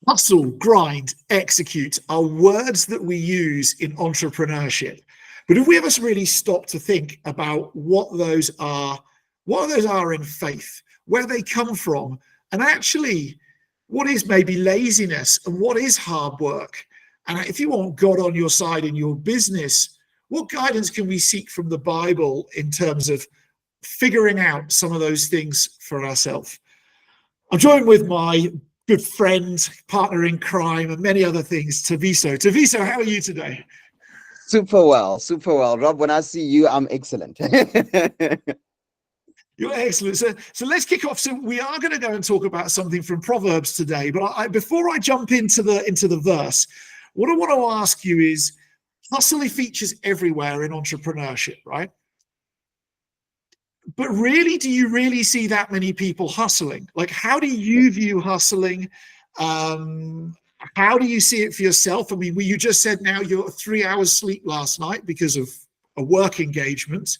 Hustle, grind, execute are words that we use in entrepreneurship. But if we ever really stop to think about what those are in faith, where they come from, and actually what is maybe laziness and what is hard work, and if you want God on your side in your business, what guidance can we seek from the Bible in terms of figuring out some of those things for ourselves? I'm joined with my good friend, partner in crime, and many other things, Thabiso. Thabiso, how are you today? Super well, Rob. When I see you, I'm excellent. You're excellent. So let's kick off. So we are going to go and talk about something from Proverbs today. But before I jump into the verse, what I want to ask you is, hustle features everywhere in entrepreneurship, right? But really, do you really see that many people hustling? Like, how do you view hustling? How do you see it for yourself? I mean, you just said now you're 3 hours sleep last night because of a work engagement.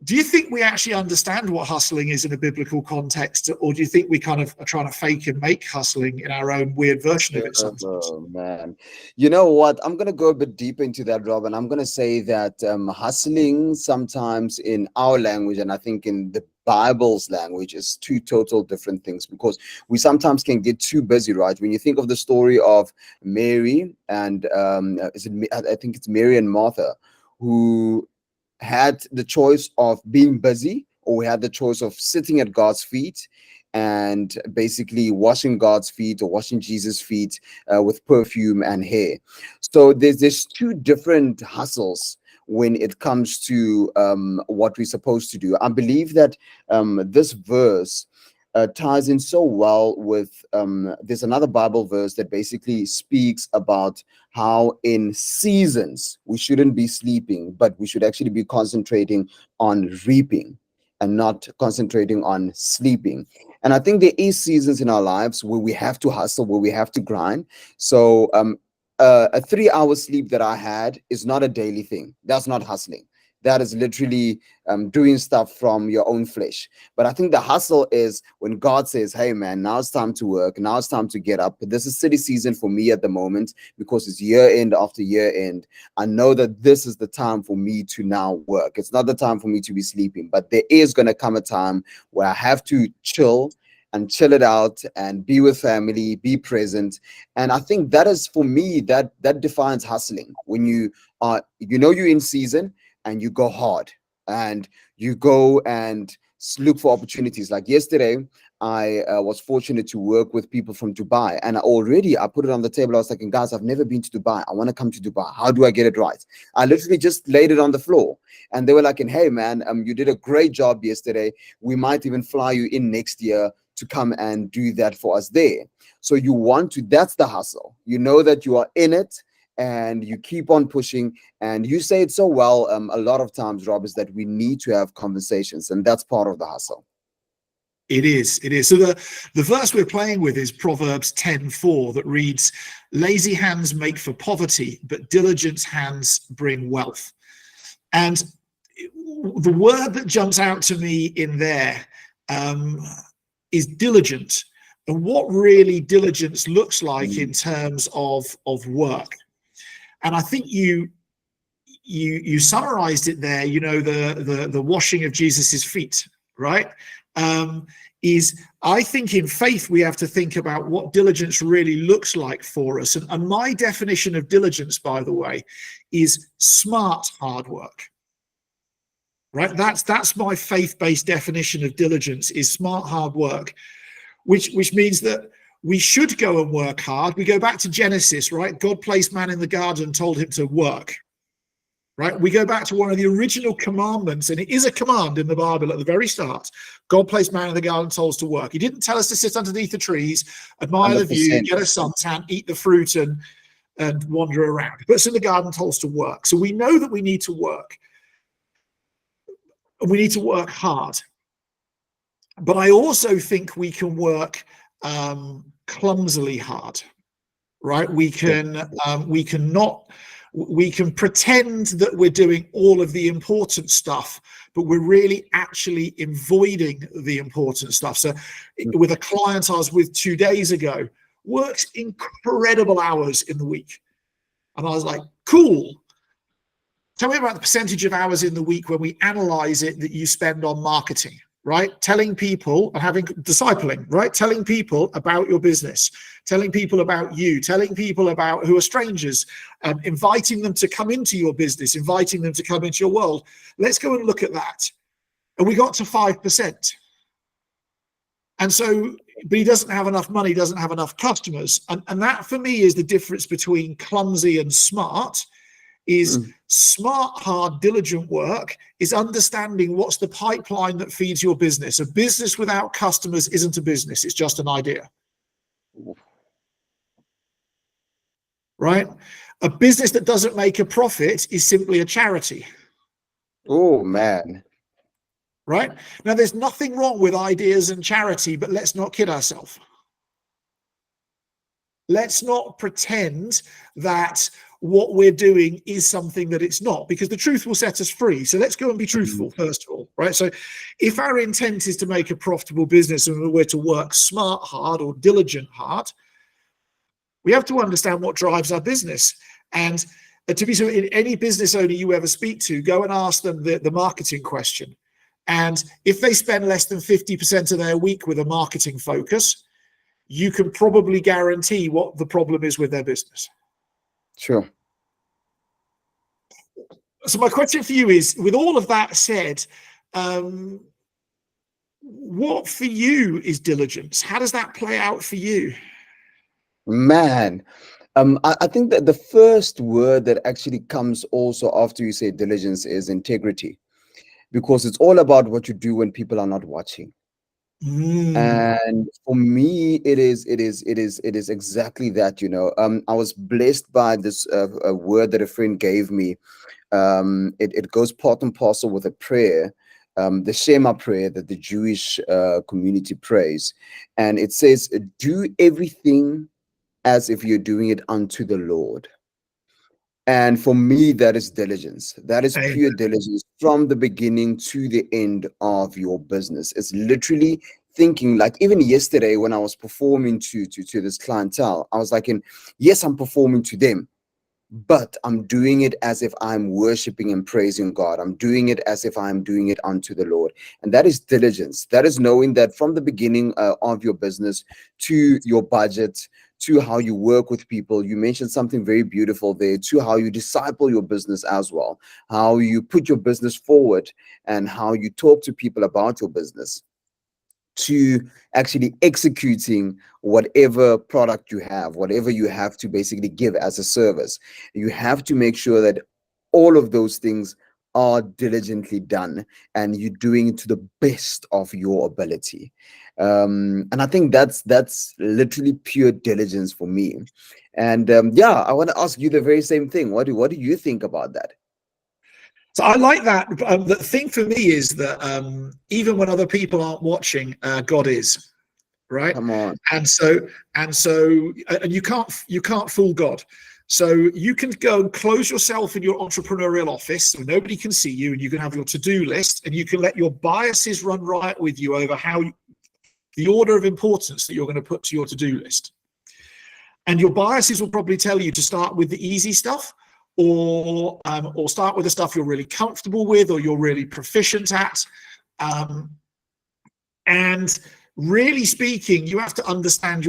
Do you think we actually understand what hustling is in a biblical context, or do you think we kind of are trying to fake and make hustling in our own weird version of it sometimes? Oh, man. You know what? I'm going to go a bit deeper into that, Rob, and I'm going to say that hustling sometimes in our language, and I think in the Bible's language, is two total different things, because we sometimes can get too busy, right? When you think of the story of Mary and I think it's Mary and Martha, who had the choice of being busy, or we had the choice of sitting at God's feet and basically washing God's feet or washing Jesus' feet with perfume and hair. So there's two different hustles when it comes to what we're supposed to do. I believe that this verse ties in so well with there's another Bible verse that basically speaks about how in seasons we shouldn't be sleeping, but we should actually be concentrating on reaping and not concentrating on sleeping. And I think there is seasons in our lives where we have to hustle, where we have to grind. So a 3 hour sleep that I had is not a daily thing. That's not hustling. That is literally doing stuff from your own flesh. But I think the hustle is when God says, hey, man, now it's time to work. Now it's time to get up. This is city season for me at the moment, because it's year end after year end. I know that this is the time for me to now work. It's not the time for me to be sleeping. But there is going to come a time where I have to chill and chill it out and be with family, be present. And I think that is, for me, that defines hustling. When you are, you're in season, and you go hard and you go and look for opportunities. Like yesterday, I was fortunate to work with people from Dubai, and I put it on the table. I was like, guys, I've never been to Dubai. I want to come to Dubai. How do I get it right? I literally just laid it on the floor, and they were like, hey, man, you did a great job yesterday. We might even fly you in next year to come and do that for us there. So that's the hustle. You know that you are in it, and you keep on pushing. And you say it so well a lot of times, Rob, is that we need to have conversations, and that's part of the hustle. It is. So the verse we're playing with is Proverbs 10:4, that reads, lazy hands make for poverty, but diligent hands bring wealth. And the word that jumps out to me in there is diligent, and what really diligence looks like in terms of work. And I think you summarized it there. The washing of Jesus's feet, right? I think in faith we have to think about what diligence really looks like for us. And my definition of diligence, by the way, is smart hard work. Right? That's my faith-based definition of diligence, is smart hard work, which means that we should go and work hard. We go back to Genesis, right? God placed man in the garden and told him to work, right? We go back to one of the original commandments, and it is a command in the Bible at the very start. God placed man in the garden and told us to work. He didn't tell us to sit underneath the trees, admire 100%. The view, get a suntan, eat the fruit, and wander around. He puts us in the garden and told us to work. So we know that we need to work, and we need to work hard. But I also think we can work clumsily hard, right? We can pretend that we're doing all of the important stuff, but we're really actually avoiding the important stuff. So with a client I was with 2 days ago, works incredible hours in the week. And I was like, cool. Tell me about the percentage of hours in the week when we analyze it that you spend on marketing, right? Telling people and having discipling, right? Telling people about your business, telling people about you, telling people about who are strangers, inviting them to come into your business, inviting them to come into your world. Let's go and look at that. And we got to 5%. And so, but he doesn't have enough money, doesn't have enough customers. And that for me is the difference between clumsy and smart. Is smart, hard, diligent work is understanding what's the pipeline that feeds your business. A business without customers isn't a business. It's just an idea. Right? A business that doesn't make a profit is simply a charity. Oh, man. Right? Now, there's nothing wrong with ideas and charity, but let's not kid ourselves. Let's not pretend that what we're doing is something that it's not, because the truth will set us free. So let's go and be truthful, first of all, right? So if our intent is to make a profitable business and we're to work smart, hard, or diligent hard, we have to understand what drives our business. And to be so, in any business owner you ever speak to, go and ask them the marketing question. And if they spend less than 50% of their week with a marketing focus, you can probably guarantee what the problem is with their business. Sure. So my question for you is, with all of that said, what for you is diligence? How does that play out for you? Man, I think that the first word that actually comes also after you say diligence is integrity, because it's all about what you do when people are not watching. And for me, it is exactly that. I was blessed by this a word that a friend gave me. It goes part and parcel with a prayer, the Shema prayer that the Jewish community prays, and it says, "Do everything as if you're doing it unto the Lord." And for me, that is diligence. That is pure diligence from the beginning to the end of your business. It's literally thinking, like even yesterday when I was performing to this clientele, I was like, yes, I'm performing to them, but I'm doing it as if I'm worshiping and praising God. I'm doing it as if I'm doing it unto the Lord. And that is diligence. That is knowing that from the beginning of your business to your budget, to how you work with people. You mentioned something very beautiful there, to how you disciple your business as well, how you put your business forward and how you talk to people about your business, to actually executing whatever product you have, whatever you have to basically give as a service. You have to make sure that all of those things are diligently done and you're doing it to the best of your ability. And I think that's literally pure diligence for me. And yeah, I want to ask you the very same thing. What do you think about that? So I like that. The thing for me is that even when other people aren't watching, God is, right? Come on. And you can't fool God. So you can go and close yourself in your entrepreneurial office so nobody can see you, and you can have your to-do list, and you can let your biases run riot with you over the order of importance that you're going to put to your to-do list. And your biases will probably tell you to start with the easy stuff, or start with the stuff you're really comfortable with or you're really proficient at. And really speaking, you have to understand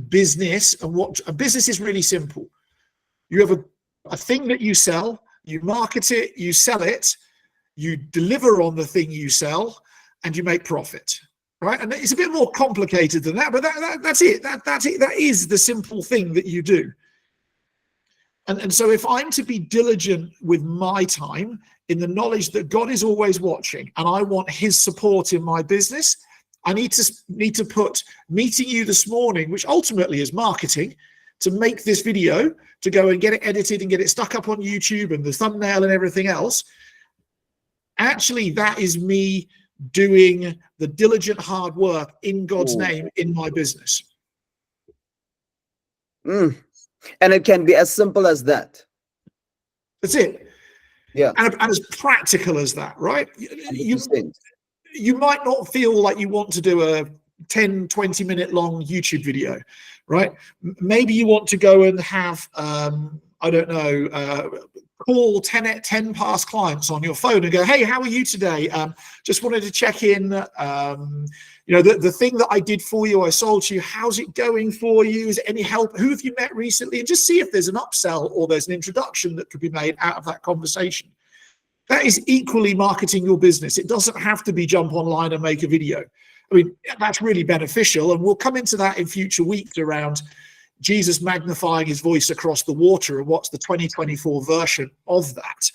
business, and what a business is really simple. You have a thing that you sell, you market it, you sell it, you deliver on the thing you sell, and you make profit. Right? And it's a bit more complicated than that, but that's it. That's it. That is the simple thing that you do. And so if I'm to be diligent with my time in the knowledge that God is always watching and I want his support in my business, I need to put meeting you this morning, which ultimately is marketing, to make this video, to go and get it edited and get it stuck up on YouTube and the thumbnail and everything else. Actually, that is me doing the diligent hard work in God's name in my business. And it can be as simple as that. That's it. Yeah. And as practical as that, right? You might not feel like you want to do a 10, 20-minute long YouTube video, right? Maybe you want to go and have, I don't know, call 10 past clients on your phone and go, hey, how are you today? Just wanted to check in. You know, the thing that I did for you, I sold to you, how's it going for you? Is there any help? Who have you met recently? And just see if there's an upsell or there's an introduction that could be made out of that conversation. That is equally marketing your business. It doesn't have to be jump online and make a video. I mean, that's really beneficial. And we'll come into that in future weeks around Jesus magnifying his voice across the water and what's the 2024 version of that.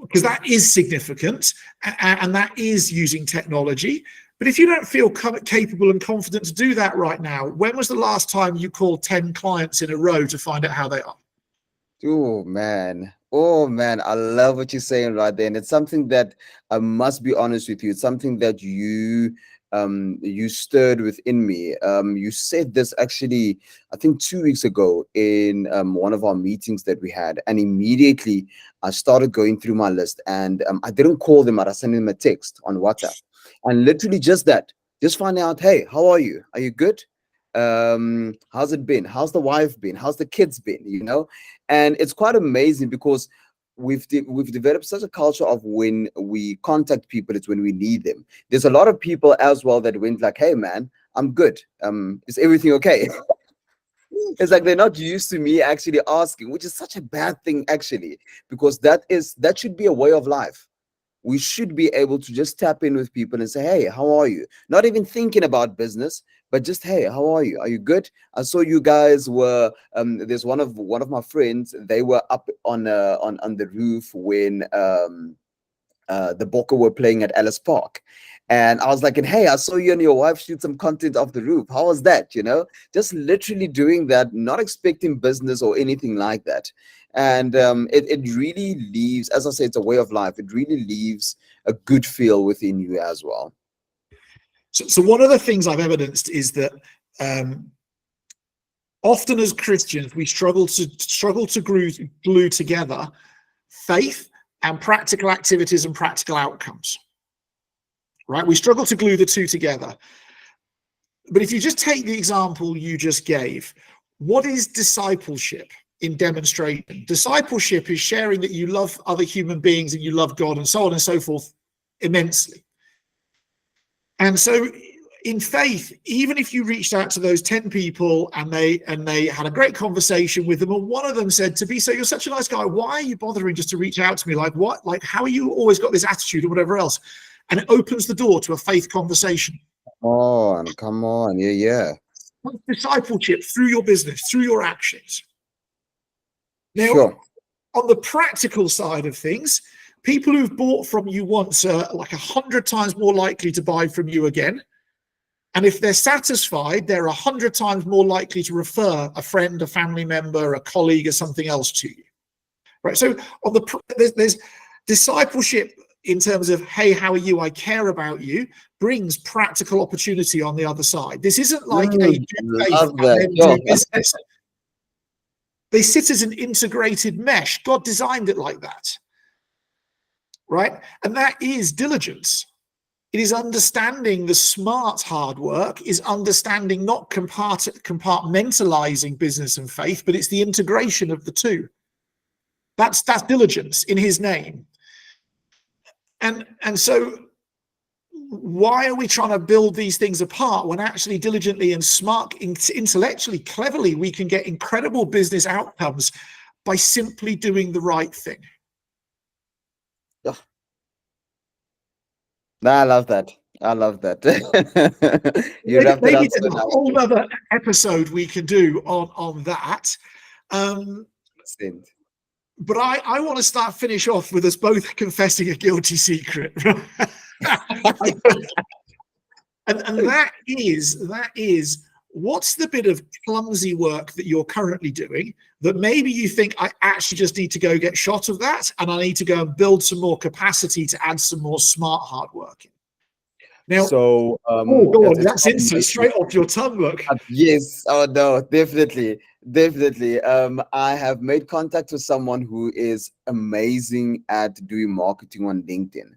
Because that is significant and that is using technology. But if you don't feel capable and confident to do that right now, when was the last time you called 10 clients in a row to find out how they are? Oh man, I love what you're saying right there, and it's something that I must be honest with you. It's something that you stirred within me. You said this actually, I think 2 weeks ago in one of our meetings that we had, and immediately I started going through my list, and I didn't call them, but I sent them a text on WhatsApp, and literally just that, just find out, hey, how are you? Are you good? How's it been? How's the wife been? How's the kids been? You know, and it's quite amazing because we've developed such a culture of when we contact people, it's when we need them. There's a lot of people as well that went like, hey man, I'm good. Is everything okay? It's like they're not used to me actually asking, which is such a bad thing actually, because that should be a way of life. We should be able to just tap in with people and say, hey, how are you? Not even thinking about business, but just, hey, how are you? Are you good? I saw you guys were, there's one of my friends, they were up on the roof when the Bokke were playing at Ellis Park. And I was like, hey, I saw you and your wife shoot some content off the roof. How was that? You know, just literally doing that, not expecting business or anything like that. And it really leaves, as I say, it's a way of life. It really leaves a good feel within you as well. So one of the things I've evidenced is that often as Christians, we struggle to glue together faith and practical activities and practical outcomes, right? We struggle to glue the two together. But if you just take the example you just gave, what is discipleship in demonstration? Discipleship is sharing that you love other human beings and you love God and so on and so forth immensely. And so in faith, even if you reached out to those 10 people and they had a great conversation with them, and one of them said, Thabiso, you're such a nice guy, why are you bothering just to reach out to me? Like what? Like, how are you always got this attitude or whatever else? And it opens the door to a faith conversation. Come on. Yeah. Discipleship through your business, through your actions. Now, sure. On the practical side of things, people who've bought from you once are like 100 times more likely to buy from you again. And if they're satisfied, they're 100 times more likely to refer a friend, a family member, a colleague, or something else to you. Right. So there's discipleship in terms of, hey, how are you? I care about you, brings practical opportunity on the other side. This isn't like a do faith and then do business. They sit as an integrated mesh. God designed it like that. Right? And that is diligence. It is understanding the smart hard work, is understanding not compartmentalizing business and faith, but it's the integration of the two. That's diligence in his name. And so why are we trying to build these things apart when actually diligently and smart, intellectually, cleverly, we can get incredible business outcomes by simply doing the right thing? Oh. I love that. You wrapped it up. Maybe a whole other episode we could do on that. But I want to finish off with us both confessing a guilty secret. and that is what's the bit of clumsy work that you're currently doing that maybe you think I actually just need to go get shot of that, and I need to go and build some more capacity to add some more smart hard work in. Now, go on, that's instant, straight off your tongue, look. Yes, oh no, definitely. I have made contact with someone who is amazing at doing marketing on LinkedIn.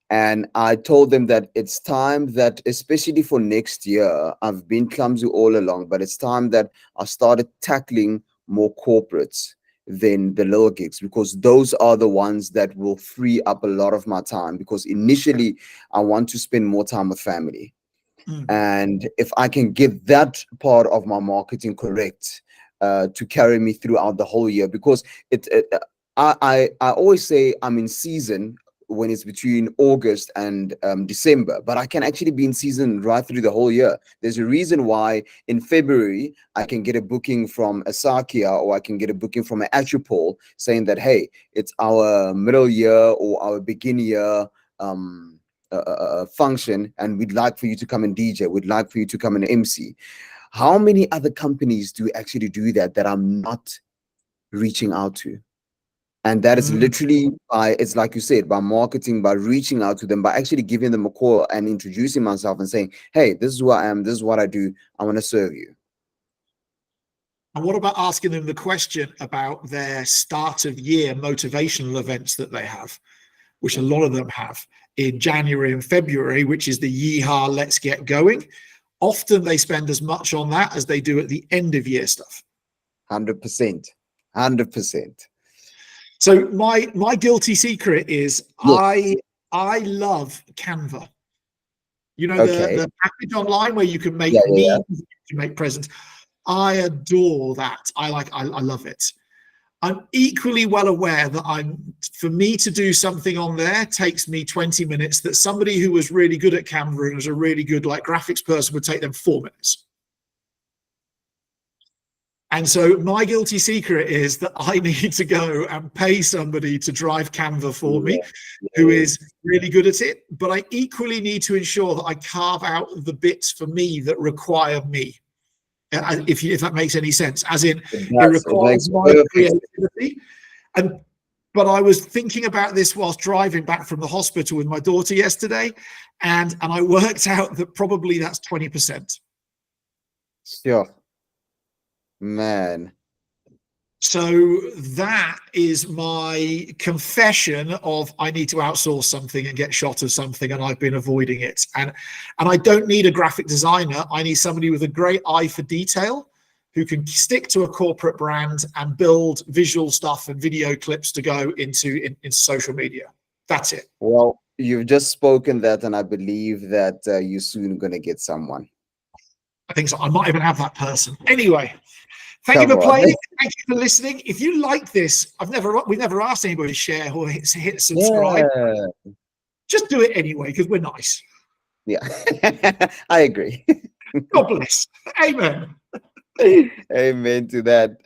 And I told them that it's time that, especially for next year, I've been clumsy all along, but it's time that I started tackling more corporates than the little gigs, because those are the ones that will free up a lot of my time. Because initially, I want to spend more time with family. And if I can get that part of my marketing correct, to carry me throughout the whole year, because I always say I'm in season when it's between August and December, but I can actually be in season right through the whole year. There's a reason why in February I can get a booking from a Sakia, or I can get a booking from an Atropol saying that, hey, it's our middle year or our begin year function, and we'd like for you to come and DJ, we'd like for you to come and MC. How many other companies do actually do that I'm not reaching out to? And that is literally by, it's like you said, by marketing, by reaching out to them, by actually giving them a call and introducing myself and saying, hey, this is who I am, this is what I do, I want to serve you. And what about asking them the question about their start of year motivational events that they have, which a lot of them have in January and February, which is the yeehaw, let's get going. Often they spend as much on that as they do at the end of year stuff. 100%. 100%. So my guilty secret is, yes, I love Canva. You know, the package online where you can make memes, you can make presents. I adore that. I love it. I'm equally well aware that for me to do something on there takes me 20 minutes, that somebody who was really good at Canva and was a really good graphics person would take them 4 minutes. And so my guilty secret is that I need to go and pay somebody to drive Canva for me, who is really good at it. But I equally need to ensure that I carve out the bits for me that require me. If that makes any sense, as in it requires my creativity. But I was thinking about this whilst driving back from the hospital with my daughter yesterday, and I worked out that probably that's 20%. Sure. Man. So that is my confession of, I need to outsource something and get shot of something, and I've been avoiding it. And I don't need a graphic designer. I need somebody with a great eye for detail who can stick to a corporate brand and build visual stuff and video clips to go into social media. That's it. Well, you've just spoken that, and I believe that you're soon going to get someone. I think so. I might even have that person. Anyway. Thank you for playing. Thank you for listening. If you like this, we've never asked anybody to share or hit subscribe. Yeah. Just do it anyway, because we're nice. Yeah, I agree. God bless. Amen. Amen to that.